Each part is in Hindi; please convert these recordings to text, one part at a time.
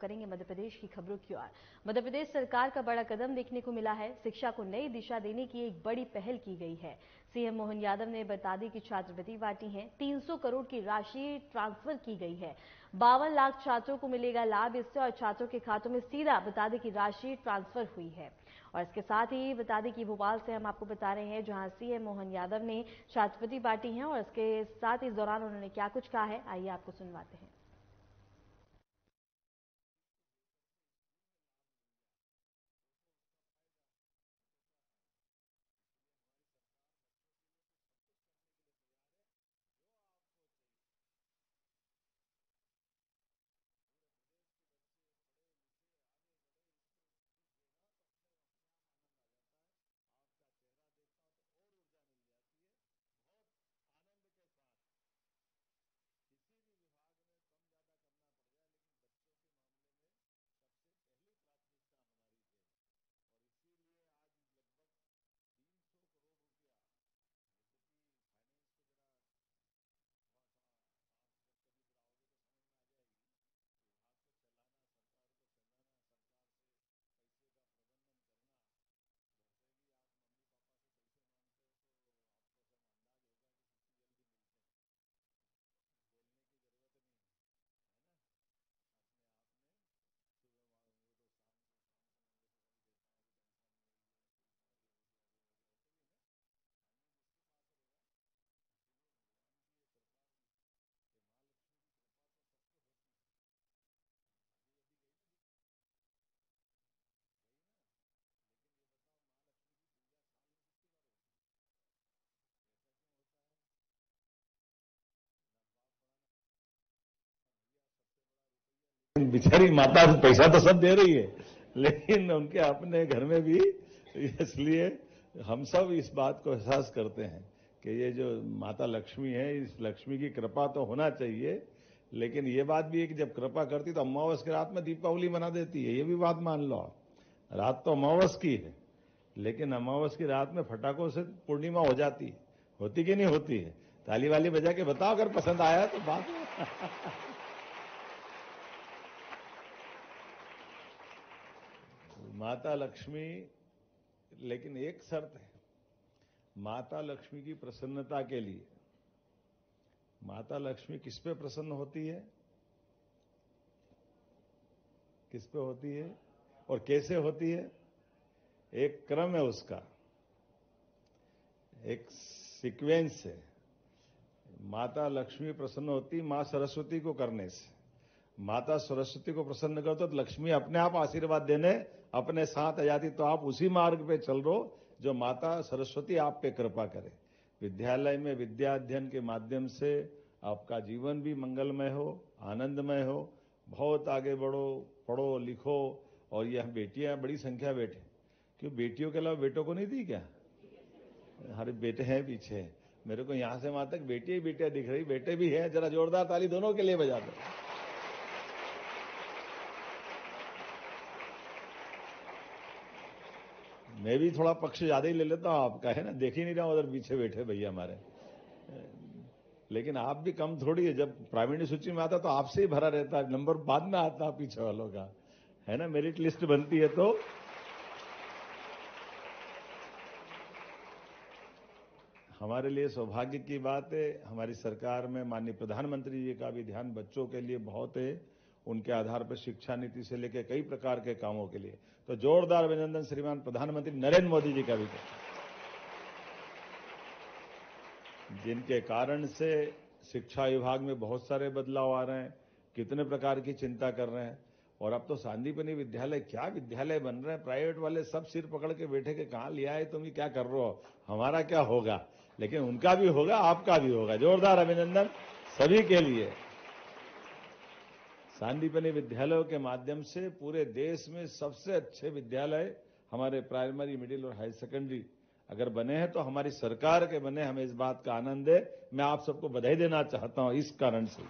करेंगे मध्य प्रदेश की खबरों की ओर। मध्य प्रदेश सरकार का बड़ा कदम देखने को मिला है। शिक्षा को नई दिशा देने की एक बड़ी पहल की गई है। सीएम मोहन यादव ने बता दी कि छात्रवृत्ति बांटी है। 300 करोड़ की राशि ट्रांसफर की गई है। 52 लाख छात्रों को मिलेगा लाभ इससे और छात्रों के खातों में सीधा बता दें कि राशि ट्रांसफर हुई है। और इसके साथ ही बता दें कि भोपाल से हम आपको बता रहे हैं जहां सीएम मोहन यादव ने छात्रवृत्ति बांटी है और इसके साथ इस दौरान उन्होंने क्या कुछ कहा है, आइए आपको सुनवाते हैं। बेचारी माता पैसा तो सब दे रही है, लेकिन उनके अपने घर में भी, इसलिए हम सब इस बात को एहसास करते हैं कि ये जो माता लक्ष्मी है, इस लक्ष्मी की कृपा तो होना चाहिए, लेकिन ये बात भी है कि जब कृपा करती तो अमावस की रात में दीपावली मना देती है। ये भी बात मान लो आप, रात तो अमावस की है, लेकिन अमावस की रात में फटाकों से पूर्णिमा हो जाती है। होती कि नहीं होती है? ताली वाली बजा के बताओ अगर पसंद आया तो बात माता लक्ष्मी, लेकिन एक शर्त है, माता लक्ष्मी की प्रसन्नता के लिए। माता लक्ष्मी किस पे प्रसन्न होती है, किस पे होती है और कैसे होती है? एक क्रम है उसका, एक सीक्वेंस है। माता लक्ष्मी प्रसन्न होती मां सरस्वती को करने से। माता सरस्वती को प्रसन्न करो तो लक्ष्मी अपने आप आशीर्वाद देने अपने साथ आ जाती। तो आप उसी मार्ग पे चल रहो जो माता सरस्वती आप पे कृपा करे। विद्यालय में विद्या अध्ययन के माध्यम से आपका जीवन भी मंगलमय हो, आनंदमय हो, बहुत आगे बढ़ो, पढ़ो लिखो। और यह बेटियां बड़ी संख्या बैठे, क्यों बेटियों के अलावा बेटों को नहीं दी क्या? हमारे बेटे हैं पीछे, मेरे को यहां से वहां तक बेटी ही बेटियां दिख रही, बेटे भी हैं। जरा जोरदार ताली दोनों के लिए बजा दो। मैं भी थोड़ा पक्ष ज्यादा ही ले लेता हूं आपका, है ना, देख ही नहीं रहा उधर पीछे बैठे भैया हमारे, लेकिन आप भी कम थोड़ी है। जब प्राइमरी सूची में आता तो आपसे ही भरा रहता है, नंबर बाद में आता पीछे वालों का, है ना। मेरिट लिस्ट बनती है तो हमारे लिए सौभाग्य की बात है। हमारी सरकार में माननीय प्रधानमंत्री जी का भी ध्यान बच्चों के लिए बहुत है। उनके आधार पर शिक्षा नीति से लेकर कई प्रकार के कामों के लिए तो जोरदार अभिनंदन श्रीमान प्रधानमंत्री नरेंद्र मोदी जी का भी, जिनके कारण से शिक्षा विभाग में बहुत सारे बदलाव आ रहे हैं, कितने प्रकार की चिंता कर रहे हैं। और अब तो सांदीपनि विद्यालय, क्या विद्यालय बन रहे हैं। प्राइवेट वाले सब सिर पकड़ के बैठे के कहां लिया है तुम, क्या कर रहे हो, हमारा क्या होगा। लेकिन उनका भी होगा, आपका भी होगा। जोरदार अभिनंदन सभी के लिए। सांदीपनि विद्यालयों के माध्यम से पूरे देश में सबसे अच्छे विद्यालय हमारे प्राइमरी, मिडिल और हायर सेकेंडरी अगर बने हैं तो हमारी सरकार के बने। हमें इस बात का आनंद है। मैं आप सबको बधाई देना चाहता हूं इस कारण से।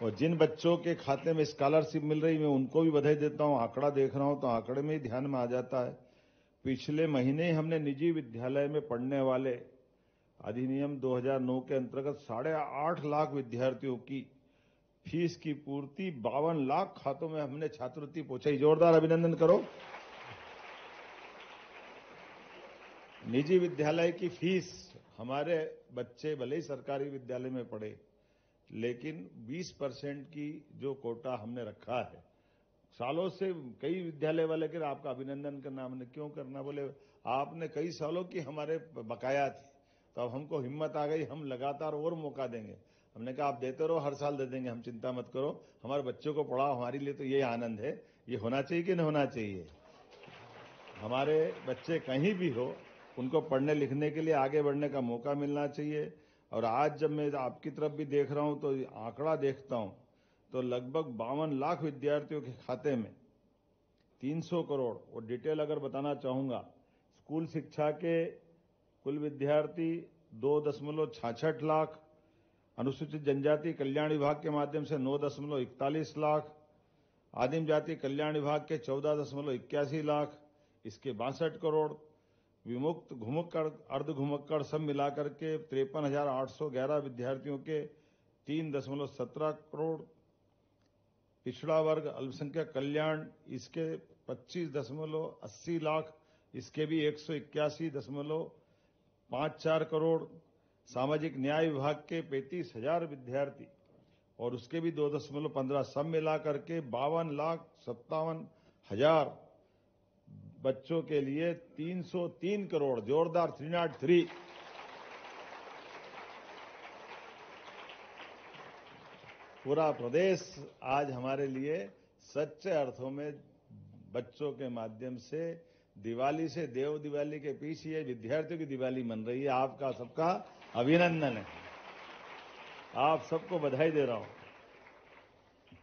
और जिन बच्चों के खाते में स्कॉलरशिप मिल रही, मैं उनको भी बधाई देता हूं। आंकड़ा देख रहा हूं तो आंकड़े में ही ध्यान में आ जाता है। पिछले महीने हमने निजी विद्यालय में पढ़ने वाले अधिनियम 2009 के अंतर्गत 8.5 लाख विद्यार्थियों की फीस की पूर्ति 52 लाख खातों में हमने छात्रवृत्ति पहुंचाई। जोरदार अभिनंदन करो। निजी विद्यालय की फीस, हमारे बच्चे भले ही सरकारी विद्यालय में पढ़े, लेकिन 20% की जो कोटा हमने रखा है, सालों से कई विद्यालय वाले कह रहे आपका अभिनंदन करना, हमने क्यों करना, बोले आपने कई सालों की हमारे बकाया थी, तो अब हमको हिम्मत आ गई, हम लगातार और मौका देंगे। हमने कहा आप देते रहो, हर साल दे देंगे, हम चिंता मत करो, हमारे बच्चों को पढ़ाओ, हमारे लिए तो ये आनंद है। ये होना चाहिए कि नहीं होना चाहिए? हमारे बच्चे कहीं भी हो, उनको पढ़ने लिखने के लिए आगे बढ़ने का मौका मिलना चाहिए। और आज जब मैं आपकी तरफ भी देख रहा हूं तो आंकड़ा देखता हूं तो लगभग 52 लाख विद्यार्थियों के खाते में 300 करोड़, और डिटेल अगर बताना चाहूंगा, स्कूल शिक्षा के कुल विद्यार्थी 2.66 लाख, अनुसूचित जनजाति कल्याण विभाग के माध्यम से 9.41 लाख, आदिम जाति कल्याण विभाग के 14.81 लाख, इसके 62 करोड़, विमुक्त घुमक्कड़ अर्ध घुमक्कड़ सब मिलाकर के 53,811 विद्यार्थियों के 3.17 करोड़, पिछड़ा वर्ग अल्पसंख्यक कल्याण इसके 25.80 लाख, इसके भी 181.54 करोड़, सामाजिक न्याय विभाग के 35,000 विद्यार्थी और उसके भी 2.15 सब मिला करके 52,57,000 बच्चों के लिए 303 करोड़, जोरदार 303। पूरा प्रदेश आज हमारे लिए सच्चे अर्थों में बच्चों के माध्यम से दिवाली से देव दिवाली के पीछे ये विद्यार्थियों की दिवाली मन रही है। आपका सबका अभिनंदन है, आप सबको बधाई दे रहा हूं।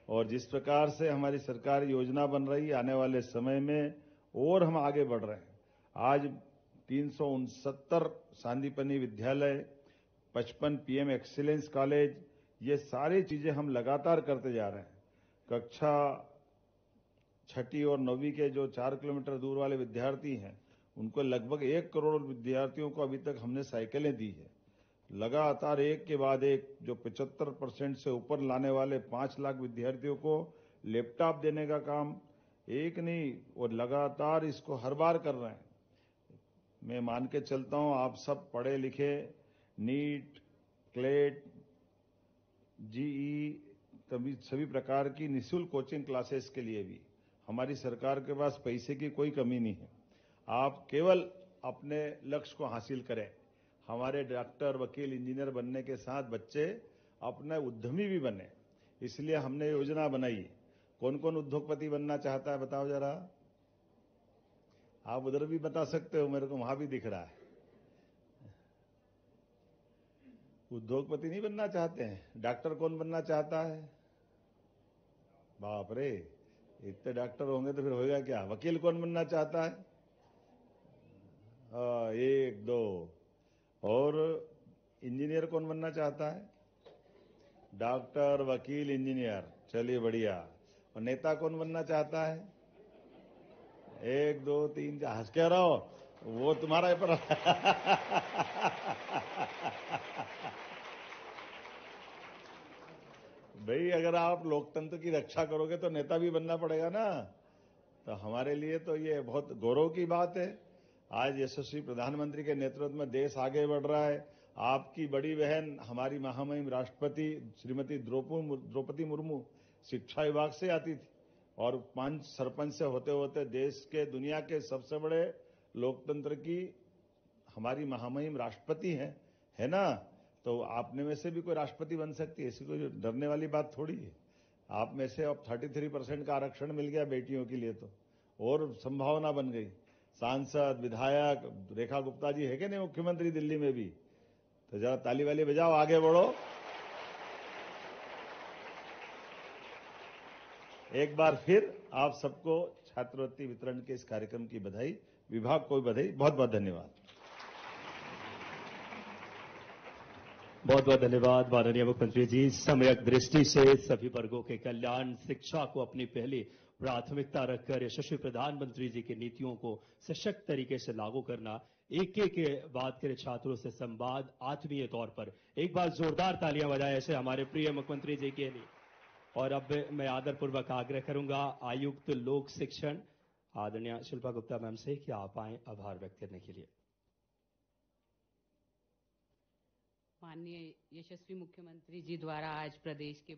और जिस प्रकार से हमारी सरकार योजना बन रही है, आने वाले समय में और हम आगे बढ़ रहे हैं। आज 369 सांदीपनि विद्यालय, 55 पीएम एक्सीलेंस कॉलेज, ये सारी चीजें हम लगातार करते जा रहे हैं। कक्षा 6ठी और 9वीं के जो 4 किलोमीटर दूर वाले विद्यार्थी हैं, उनको लगभग 1 करोड़ विद्यार्थियों को अभी तक हमने साइकिलें दी है। लगातार एक के बाद एक जो 75% से ऊपर लाने वाले 5 लाख विद्यार्थियों को लैपटॉप देने का काम एक नहीं, और लगातार इसको हर बार कर रहे हैं। मैं मान के चलता हूं आप सब पढ़े लिखे, नीट, क्लेट, जीई, सभी प्रकार की निःशुल्क कोचिंग क्लासेस के लिए भी हमारी सरकार के पास पैसे की कोई कमी नहीं है। आप केवल अपने लक्ष्य को हासिल करें। हमारे डॉक्टर, वकील, इंजीनियर बनने के साथ बच्चे अपने उद्यमी भी बने, इसलिए हमने योजना बनाई। कौन कौन उद्योगपति बनना चाहता है बताओ जरा? आप उधर भी बता सकते हो, मेरे को वहां भी दिख रहा है। उद्योगपति नहीं बनना चाहते हैं? डॉक्टर कौन बनना चाहता है? बाप रे, इतने डॉक्टर होंगे तो फिर होगा क्या? वकील कौन बनना चाहता है? 1 2। और इंजीनियर कौन बनना चाहता है? डॉक्टर, वकील, इंजीनियर, चलिए बढ़िया। और नेता कौन बनना चाहता है? 1 2 3 4। हंस क्या रहा हो, वो तुम्हारा पर भाई अगर आप लोकतंत्र की रक्षा करोगे तो नेता भी बनना पड़ेगा ना। तो हमारे लिए तो ये बहुत गौरव की बात है। आज यशस्वी प्रधानमंत्री के नेतृत्व में देश आगे बढ़ रहा है। आपकी बड़ी बहन हमारी महामहिम राष्ट्रपति श्रीमती द्रौपदी मुर्मू शिक्षा विभाग से आती थी और 5 सरपंच से होते होते देश के दुनिया के सबसे बड़े लोकतंत्र की हमारी महामहिम राष्ट्रपति है ना। तो आप में से भी कोई राष्ट्रपति बन सकती है, ऐसी कोई डरने वाली बात थोड़ी है। आप में से अब 33% का आरक्षण मिल गया बेटियों के लिए, तो और संभावना बन गई। सांसद, विधायक रेखा गुप्ता जी है कि नहीं मुख्यमंत्री दिल्ली में भी? तो जरा ताली वाली बजाओ, आगे बढ़ो। एक बार फिर आप सबको छात्रवृत्ति वितरण के इस कार्यक्रम की बधाई, विभाग को बधाई, बहुत बहुत धन्यवाद। बहुत बहुत धन्यवाद माननीय मुख्यमंत्री जी। सम्यक दृष्टि से सभी वर्गों के कल्याण, शिक्षा को अपनी पहली प्राथमिकता रखकर यशस्वी प्रधानमंत्री जी की नीतियों को सशक्त तरीके से लागू करना, एक के बात करें छात्रों से संवाद, आत्मीय तौर पर एक बार जोरदार तालियां बजाएं ऐसे हमारे प्रिय मुख्यमंत्री जी के लिए। और अब मैं आदरपूर्वक आग्रह करूंगा आयुक्त लोक शिक्षण आदरणीय शिल्पा गुप्ता मैम से कि आप आए आभार व्यक्त करने के लिए। माननीय यशस्वी मुख्यमंत्री जी द्वारा आज प्रदेश के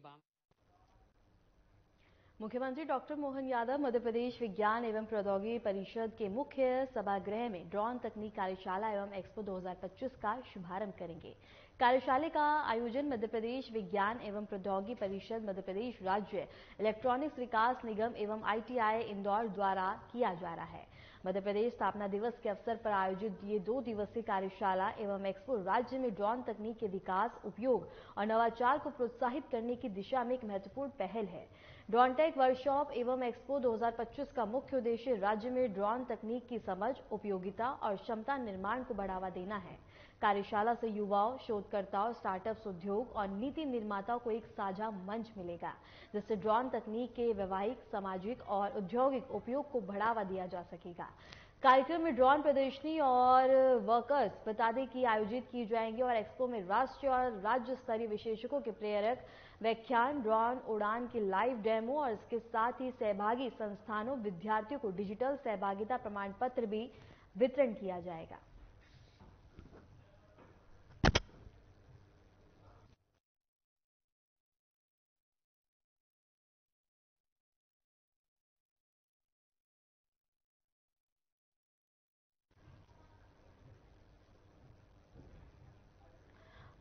मुख्यमंत्री डॉक्टर मोहन यादव मध्य प्रदेश विज्ञान एवं प्रौद्योगिकी परिषद के मुख्य सभागृह में ड्रोन तकनीक कार्यशाला एवं एक्सपो 2025 का शुभारंभ करेंगे। कार्यशाला का आयोजन मध्य प्रदेश विज्ञान एवं प्रौद्योगिकी परिषद, मध्य प्रदेश राज्य इलेक्ट्रॉनिक्स विकास निगम एवं ITI इंदौर द्वारा किया जा रहा है। मध्य प्रदेश स्थापना दिवस के अवसर पर आयोजित ये 2 दिवसीय कार्यशाला एवं एक्सपो राज्य में ड्रोन तकनीक के विकास, उपयोग और नवाचार को प्रोत्साहित करने की दिशा में एक महत्वपूर्ण पहल है। ड्रोन टेक वर्कशॉप एवं एक्सपो 2025 का मुख्य उद्देश्य राज्य में ड्रोन तकनीक की समझ, उपयोगिता और क्षमता निर्माण को बढ़ावा देना है। कार्यशाला से युवाओं, शोधकर्ताओं, स्टार्टअप्स, उद्योग और नीति निर्माताओं को एक साझा मंच मिलेगा, जिससे ड्रोन तकनीक के वैवाहिक, सामाजिक और औद्योगिक उपयोग को बढ़ावा दिया जा सकेगा। कार्यक्रम में ड्रोन प्रदर्शनी और वर्कर्स बतादे आयोजित की जाएंगे और एक्सपो में राष्ट्रीय और राज्य स्तरीय विशेषज्ञों के प्रेरक व्याख्यान, ड्रोन उड़ान के लाइव डेमो और इसके साथ ही सहभागी संस्थानों, विद्यार्थियों को डिजिटल सहभागिता प्रमाण पत्र भी वितरण किया जाएगा।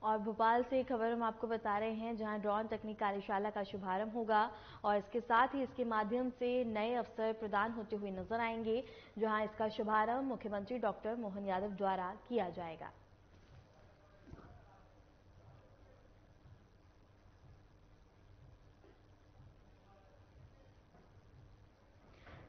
और भोपाल से खबर हम आपको बता रहे हैं, जहां ड्रोन तकनीक कार्यशाला का शुभारंभ होगा और इसके साथ ही इसके माध्यम से नए अवसर प्रदान होते हुए नजर आएंगे, जहां इसका शुभारंभ मुख्यमंत्री डॉक्टर मोहन यादव द्वारा किया जाएगा।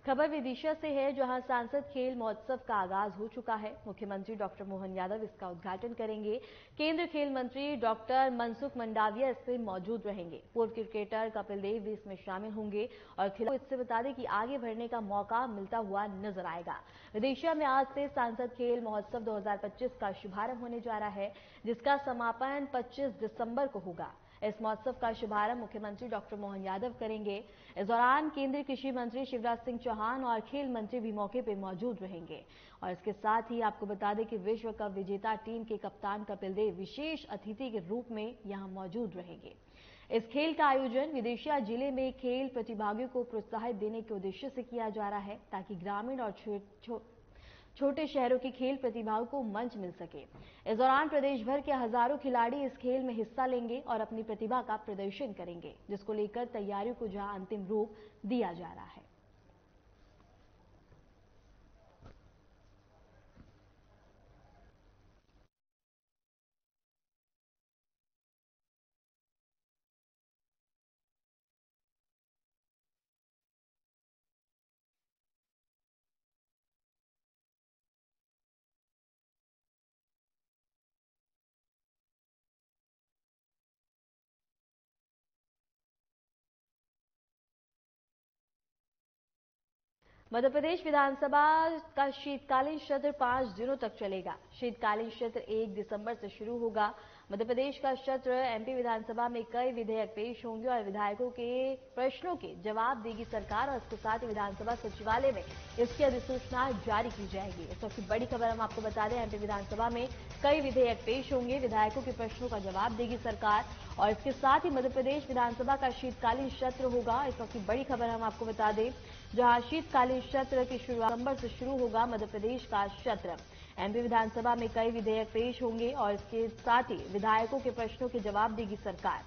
खबर विदिशा से है, जहां सांसद खेल महोत्सव का आगाज हो चुका है। मुख्यमंत्री डॉक्टर मोहन यादव इसका उद्घाटन करेंगे। केंद्रीय खेल मंत्री डॉक्टर मनसुख मंडाविया इसमें मौजूद रहेंगे। पूर्व क्रिकेटर कपिल देव भी इसमें शामिल होंगे और खिलाड़ियों को इससे बता दें कि आगे बढ़ने का मौका मिलता हुआ नजर आएगा। विदिशा में आज से सांसद खेल महोत्सव 2025 का शुभारंभ होने जा रहा है, जिसका समापन 25 दिसंबर को होगा। इस महोत्सव का शुभारंभ मुख्यमंत्री डॉक्टर मोहन यादव करेंगे। इस दौरान केंद्रीय कृषि मंत्री शिवराज सिंह चौहान और खेल मंत्री भी मौके पर मौजूद रहेंगे। और इसके साथ ही आपको बता दें कि विश्व कप विजेता टीम के कप्तान कपिल देव विशेष अतिथि के रूप में यहां मौजूद रहेंगे। इस खेल का आयोजन विदिशा जिले में खेल प्रतिभागियों को प्रोत्साहित देने के उद्देश्य से किया जा रहा है, ताकि ग्रामीण और छोटे शहरों की खेल प्रतिभाओं को मंच मिल सके। इस दौरान प्रदेश भर के हजारों खिलाड़ी इस खेल में हिस्सा लेंगे और अपनी प्रतिभा का प्रदर्शन करेंगे, जिसको लेकर तैयारियों को जहां अंतिम रूप दिया जा रहा है। मध्य प्रदेश विधानसभा का शीतकालीन सत्र 5 दिनों तक चलेगा। शीतकालीन सत्र 1 दिसंबर से शुरू होगा। मध्य प्रदेश का सत्र MP विधानसभा में कई विधेयक पेश होंगे और विधायकों के प्रश्नों के जवाब देगी सरकार और इसके साथ ही विधानसभा सचिवालय में इसकी अधिसूचना जारी की जाएगी। इस वक्त की बड़ी खबर हम आपको बता दें, MP विधानसभा में कई विधेयक पेश होंगे, विधायकों के प्रश्नों का जवाब देगी सरकार और इसके साथ ही मध्य प्रदेश विधानसभा का शीतकालीन सत्र होगा। इस वक्त की बड़ी खबर हम आपको बता दें, जहां शीतकालीन सत्र की शुरुआत दिसंबर से शुरू होगा मध्य प्रदेश का सत्र। MP विधानसभा में कई विधेयक पेश होंगे और इसके साथ ही विधायकों के प्रश्नों के जवाब देगी सरकार।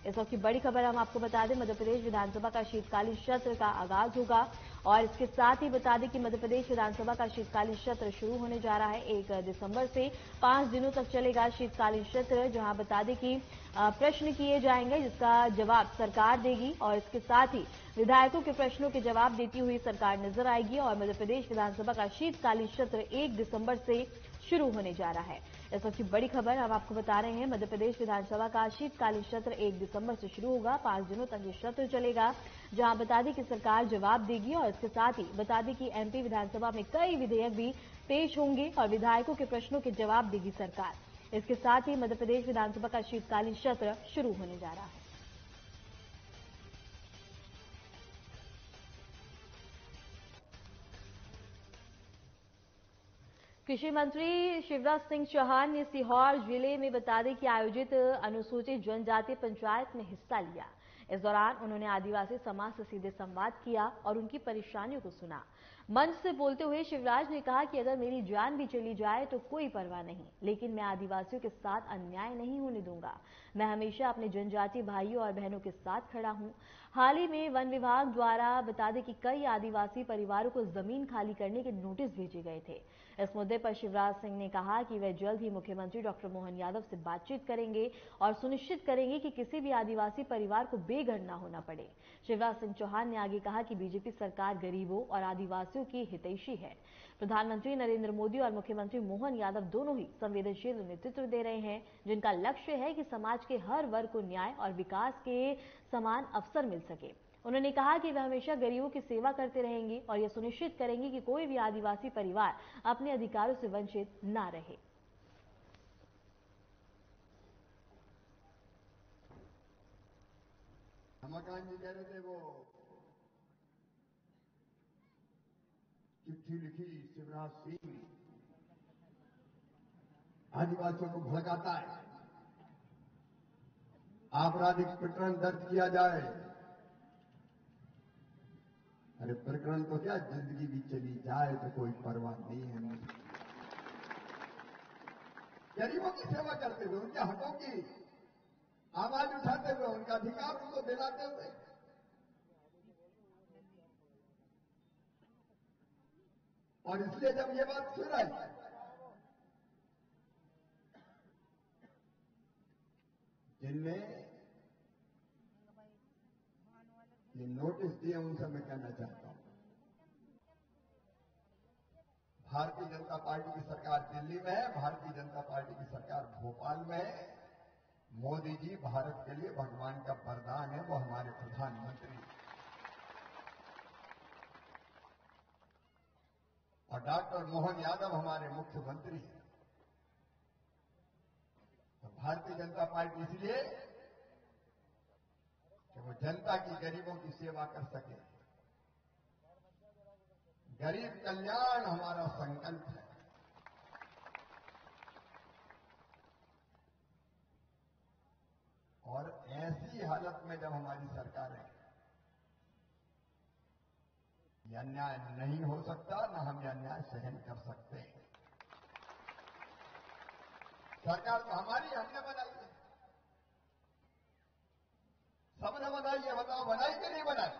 इस वक्त की बड़ी खबर हम आपको बता दें, मध्य प्रदेश विधानसभा का शीतकालीन सत्र का आगाज होगा और इसके साथ ही बता दें कि मध्य प्रदेश विधानसभा का शीतकालीन सत्र शुरू होने जा रहा है 1 दिसंबर से। 5 दिनों तक चलेगा शीतकालीन सत्र, जहां बता दें कि प्रश्न किए जाएंगे, जिसका जवाब सरकार देगी और इसके साथ ही विधायकों के प्रश्नों के जवाब देती हुई सरकार नजर आएगी और मध्य प्रदेश विधानसभा का शीतकालीन सत्र 1 दिसंबर से शुरू होने जा रहा है। इस वक्त की बड़ी खबर हम आपको बता रहे हैं, मध्य प्रदेश विधानसभा का शीतकालीन सत्र 1 दिसंबर से शुरू होगा। 5 दिनों तक ये सत्र चलेगा, जहां बता दें कि सरकार जवाब देगी और इसके साथ ही बता दें कि MP विधानसभा में कई विधेयक भी पेश होंगे और विधायकों के प्रश्नों के जवाब देगी सरकार। इसके साथ ही मध्य प्रदेश विधानसभा का शीतकालीन सत्र शुरू होने जा रहा है। कृषि मंत्री शिवराज सिंह चौहान ने सीहोर जिले में बता दें कि आयोजित अनुसूचित जनजाति पंचायत में हिस्सा लिया। इस दौरान उन्होंने आदिवासी समाज से सीधे संवाद किया और उनकी परेशानियों को सुना। मंच से बोलते हुए शिवराज ने कहा कि अगर मेरी जान भी चली जाए तो कोई परवाह नहीं, लेकिन मैं आदिवासियों के साथ अन्याय नहीं होने दूंगा। मैं हमेशा अपने जनजाति भाइयों और बहनों के साथ खड़ा हूं। हाल ही में वन विभाग द्वारा बता दें कि कई आदिवासी परिवारों को जमीन खाली करने के नोटिस भेजे गए थे। इस मुद्दे पर शिवराज सिंह ने कहा कि वे जल्द ही मुख्यमंत्री डॉक्टर मोहन यादव से बातचीत करेंगे और सुनिश्चित करेंगे कि किसी भी आदिवासी परिवार को बेघर न होना पड़े। शिवराज सिंह चौहान ने आगे कहा कि बीजेपी सरकार गरीबों और आदिवासियों की हितैषी है। प्रधानमंत्री नरेंद्र मोदी और मुख्यमंत्री मोहन यादव दोनों ही संवेदनशील नेतृत्व दे रहे हैं, जिनका लक्ष्य है कि समाज के हर वर्ग को न्याय और विकास के समान अवसर मिल सके। उन्होंने कहा कि वे हमेशा गरीबों की सेवा करते रहेंगे और यह सुनिश्चित करेंगे कि कोई भी आदिवासी परिवार अपने अधिकारों से वंचित न रहे। मकान जी कह रहे थे वो चिट्ठी लिखी शिवराज सिंह आदिवासियों को भड़काता है, आपराधिक प्रकरण दर्ज किया जाए। अरे प्रकरण तो क्या, जिंदगी भी चली जाए तो कोई परवाह नहीं है मुझे। गरीबों की सेवा करते हुए, उनके हकों की आवाज उठाते हुए, उनका अधिकार उनको दिलाते हुए, और इसलिए जब ये बात सुन आई जिनने ये नोटिस दिए उनसे मैं कहना चाहता हूं, भारतीय जनता पार्टी की सरकार दिल्ली में है, भारतीय जनता पार्टी की सरकार भोपाल में है। मोदी जी भारत के लिए भगवान का वरदान है, वो हमारे प्रधानमंत्री और डॉक्टर मोहन यादव हमारे मुख्यमंत्री हैं। तो भारतीय जनता पार्टी इसलिए कि वो जनता की, गरीबों की सेवा कर सके। गरीब कल्याण हमारा संकल्प है। और ऐसी हालत में जब हमारी सरकार है, यह अन्याय नहीं हो सकता, न हम यह अन्याय सहन कर सकते हैं। सरकार तो हमारी, हमने बनाई है, सबने बनाई है। बताओ बनाई कि नहीं बनाई?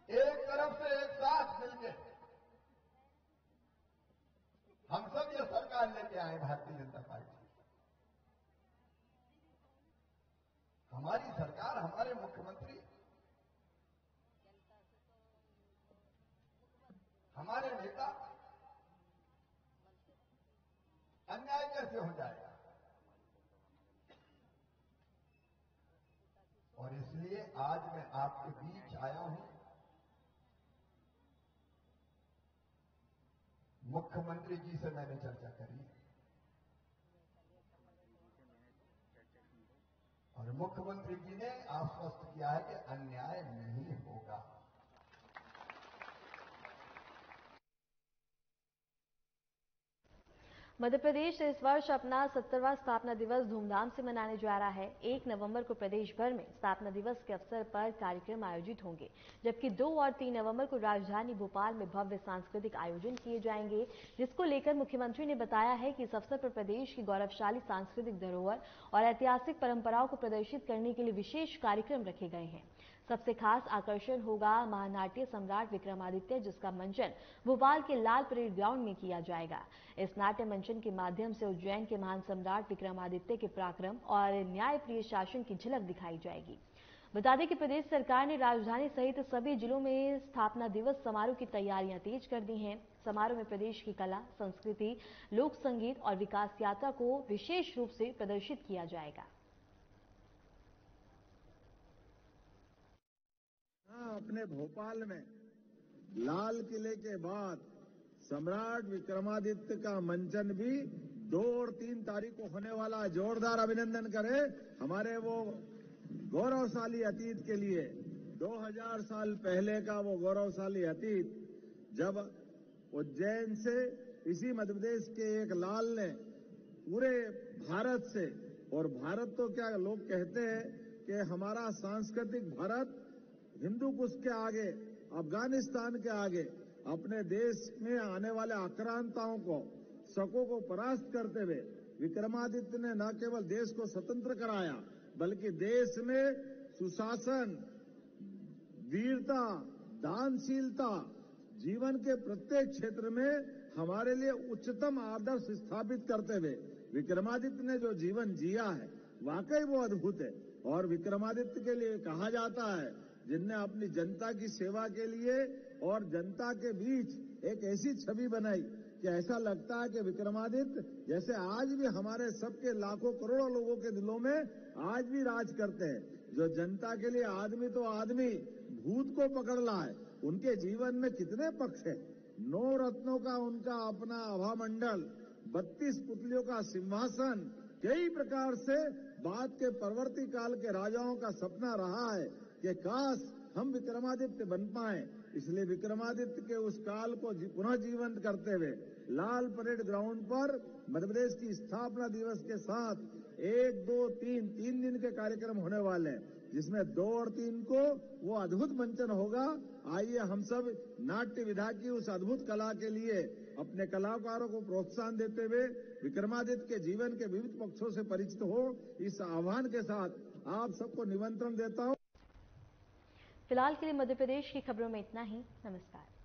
एक तरफ से एक साथ मिलकर हम सब ये सरकार लेके आए, भारतीय जनता पार्टी। हमारी सरकार, हमारे मुख्यमंत्री, हमारे नेता, अन्याय कैसे हो जाएगा? और इसलिए आज मैं आपके बीच आया हूं। मुख्यमंत्री जी से मैंने चर्चा करी और मुख्यमंत्री जी ने आश्वस्त किया है कि अन्याय नहीं होगा। मध्य प्रदेश इस वर्ष अपना 70वां स्थापना दिवस धूमधाम से मनाने जा रहा है। 1 नवंबर को प्रदेश भर में स्थापना दिवस के अवसर पर कार्यक्रम आयोजित होंगे, जबकि 2 और 3 नवंबर को राजधानी भोपाल में भव्य सांस्कृतिक आयोजन किए जाएंगे, जिसको लेकर मुख्यमंत्री ने बताया है कि इस अवसर पर प्रदेश की गौरवशाली सांस्कृतिक धरोहर और ऐतिहासिक परंपराओं को प्रदर्शित करने के लिए विशेष कार्यक्रम रखे गए हैं। सबसे खास आकर्षण होगा महानाट्य सम्राट विक्रमादित्य, जिसका मंचन भोपाल के लाल परेड ग्राउंड में किया जाएगा। इस नाट्य मंचन के माध्यम से उज्जैन के महान सम्राट विक्रमादित्य के पराक्रम और न्यायप्रिय शासन की झलक दिखाई जाएगी। बता दें कि प्रदेश सरकार ने राजधानी सहित सभी जिलों में स्थापना दिवस समारोह की तैयारियां तेज कर दी हैं। समारोह में प्रदेश की कला, संस्कृति, लोक संगीत और विकास यात्रा को विशेष रूप से प्रदर्शित किया जाएगा। अपने भोपाल में लाल किले के बाद सम्राट विक्रमादित्य का मंचन भी 2 और 3 तारीख को होने वाला। जोरदार अभिनंदन करें हमारे वो गौरवशाली अतीत के लिए। 2000 साल पहले का वो गौरवशाली अतीत, जब उज्जैन से, इसी मध्य प्रदेश के एक लाल ने पूरे भारत से, और भारत तो क्या लोग कहते हैं कि हमारा सांस्कृतिक भारत हिंदू कुश के आगे, अफगानिस्तान के आगे, अपने देश में आने वाले आक्रांताओं को, शकों को परास्त करते हुए विक्रमादित्य ने न केवल देश को स्वतंत्र कराया, बल्कि देश में सुशासन, वीरता, दानशीलता, जीवन के प्रत्येक क्षेत्र में हमारे लिए उच्चतम आदर्श स्थापित करते हुए विक्रमादित्य ने जो जीवन जिया है वाकई वो अद्भुत है। और विक्रमादित्य के लिए कहा जाता है जिनने अपनी जनता की सेवा के लिए और जनता के बीच एक ऐसी छवि बनाई कि ऐसा लगता है कि विक्रमादित्य जैसे आज भी हमारे सबके लाखों करोड़ों लोगों के दिलों में आज भी राज करते हैं। जो जनता के लिए आदमी तो आदमी भूत को पकड़ लाए, उनके जीवन में कितने पक्ष है। 9 रत्नों का उनका अपना आभामंडल, 32 पुतलियों का सिंहासन, कई प्रकार से बाद के परवर्ती काल के राजाओं का सपना रहा है कि काश हम विक्रमादित्य बन पाए। इसलिए विक्रमादित्य के उस काल को पुनः जीवंत करते हुए लाल परेड ग्राउंड पर मध्य प्रदेश की स्थापना दिवस के साथ 1, 2, 3 दिन के कार्यक्रम होने वाले हैं, जिसमें 2 और 3 को वो अद्भुत मंचन होगा। आइए हम सब नाट्य विधा की उस अद्भुत कला के लिए अपने कलाकारों को प्रोत्साहन देते हुए विक्रमादित्य के जीवन के विविध पक्षों से परिचित हो, इस आह्वान के साथ आप सबको निमंत्रण देता हूं। फिलहाल के लिए मध्य प्रदेश की खबरों में इतना ही। नमस्कार।